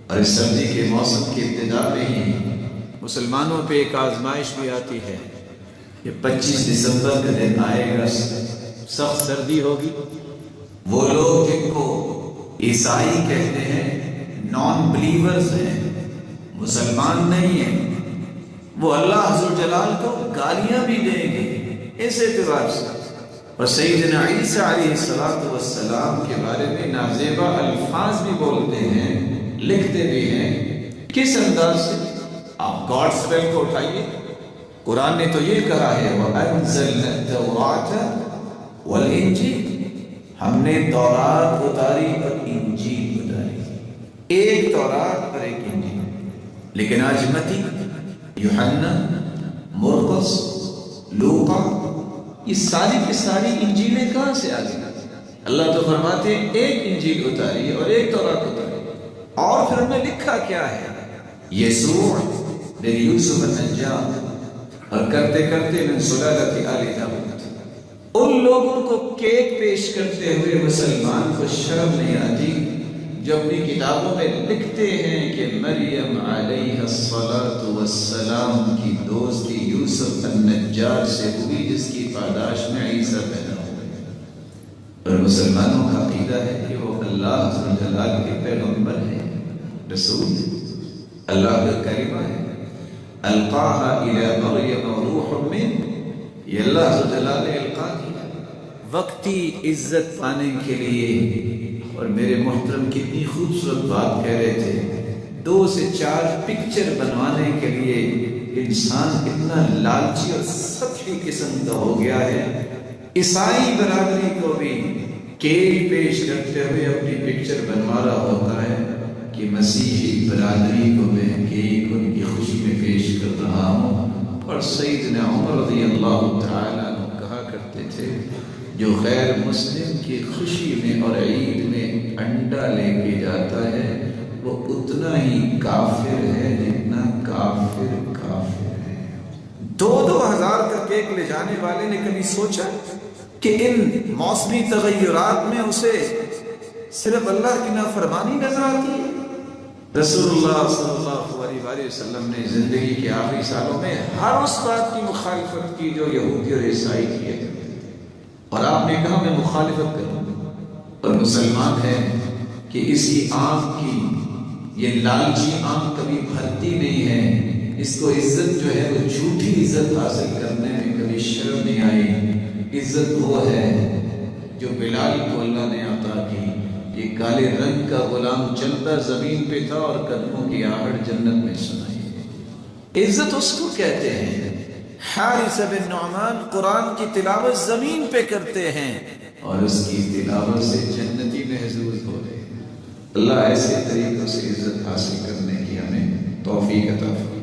اور اس سردی کے موسم کی ابتدا میں ہی مسلمانوں پہ ایک آزمائش بھی آتی ہے کہ 25 دسمبر کا دن آئے گا، سخت سردی ہوگی۔ وہ لوگ جن کو عیسائی کہتے ہیں، نان بلیورز ہیں، مسلمان نہیں ہیں، وہ اللہ عز و جلال کو گالیاں بھی دیں گے اس اعتبار سے، اور سیدنا عیسیٰ علیہ السلام کے بارے میں نازیبا الفاظ بھی بولتے ہیں، لکھتے بھی ہیں۔ کس انداز سے؟ آپ گاڈ اسپیل کو اٹھائیے، قرآن نے تو یہ کہا ہے وَأَنزَلْنَا التَّوْرَاةَ وَالْإِنْجِيلَ، ہم نے تورات اتاری اور انجیل اتاری، ایک تورات اور ایک انجیل۔ لیکن آج متی، یوحنا، مرقس، لوقا، یہ ساری کی ساری انجیلیں کہاں سے آ گئی؟ اللہ تو فرماتے ہیں ایک انجیل اتاری اور ایک تورات اتاری، اور پھر ہم نے لکھا کیا ہے؟ یسوع بن یوسف النجار، اور کرتے کرتے من سلالۃ آل داؤد۔ ان لوگوں کو کیک پیش کرتے ہوئے مسلمان کو شرم نہیں آتی جو اپنی کتابوں میں لکھتے ہیں کہ مریم علیہ الصلاۃ والسلام کی دوستی یوسف النجار سے ہوئی، جس کی پاداش میں عیسیٰ پیدا ہوئے۔ اور مسلمانوں کا عقیدہ ہے کہ وہ اللہ عز و جلال کے پیغمبر ہیں، رسول اللہ کا کلمہ ہے، القاها الى مریم روح من، یہ اللہ عز و جلال نے القا کیا وقتی عزت پانے کے لیے۔ اور میرے محترم کتنی خوبصورت بات کہہ رہے تھے، 2 سے 4 پکچر بنوانے کے لیے انسان اتنا لالچی اور سطحی قسم کا ہو گیا ہے۔ عیسائی برادری کو بھی کیک پیش کرتے ہوئے اپنی پکچر بنوا رہا ہوتا ہے کہ مسیحی برادری کو میں کیک ان کی خوشی میں پیش کر رہا ہوں۔ اور سیدنا عمر رضی اللہ تعالیٰ عنہ کہا کرتے تھے، جو غیر مسلم کی خوشی میں اور عید میں انڈا لے کے جاتا ہے وہ اتنا ہی کافر ہے جتنا کافر ہے۔ 2-2 ہزار کا کیک لے جانے والے نے کبھی سوچا کہ ان موسمی تغیرات میں اسے صرف اللہ کی نافرمانی نظر آتی ہے؟ رسول اللہ صلی اللہ علیہ وسلم نے زندگی کے آخری سالوں میں ہر اس بات کی مخالفت کی جو یہودی اور عیسائی کیے تھے، اور آپ نے کہا میں مخالفت کروں، اور مسلمان ہے کہ اسی آنکھ کی یہ لالچی آنکھ کبھی بھرتی نہیں ہے، اس کو عزت جو ہے وہ جھوٹی عزت حاصل کرنے میں کبھی شرم نہیں آئی۔ عزت وہ ہے جو بلال کو اللہ نے عطا کی، یہ کالے رنگ کا غلام چلتا زمین پہ تھا اور قدموں کی آہٹ جنت میں سنائی۔ عزت اس کو کہتے ہیں۔ حارث بن نعمان قرآن کی تلاوت زمین پہ کرتے ہیں اور اس کی تلاوت سے جنتی محظوظ ہو گئے۔ اللہ ایسے طریقوں سے عزت حاصل کرنے کی ہمیں توفیق عطا فرمائے۔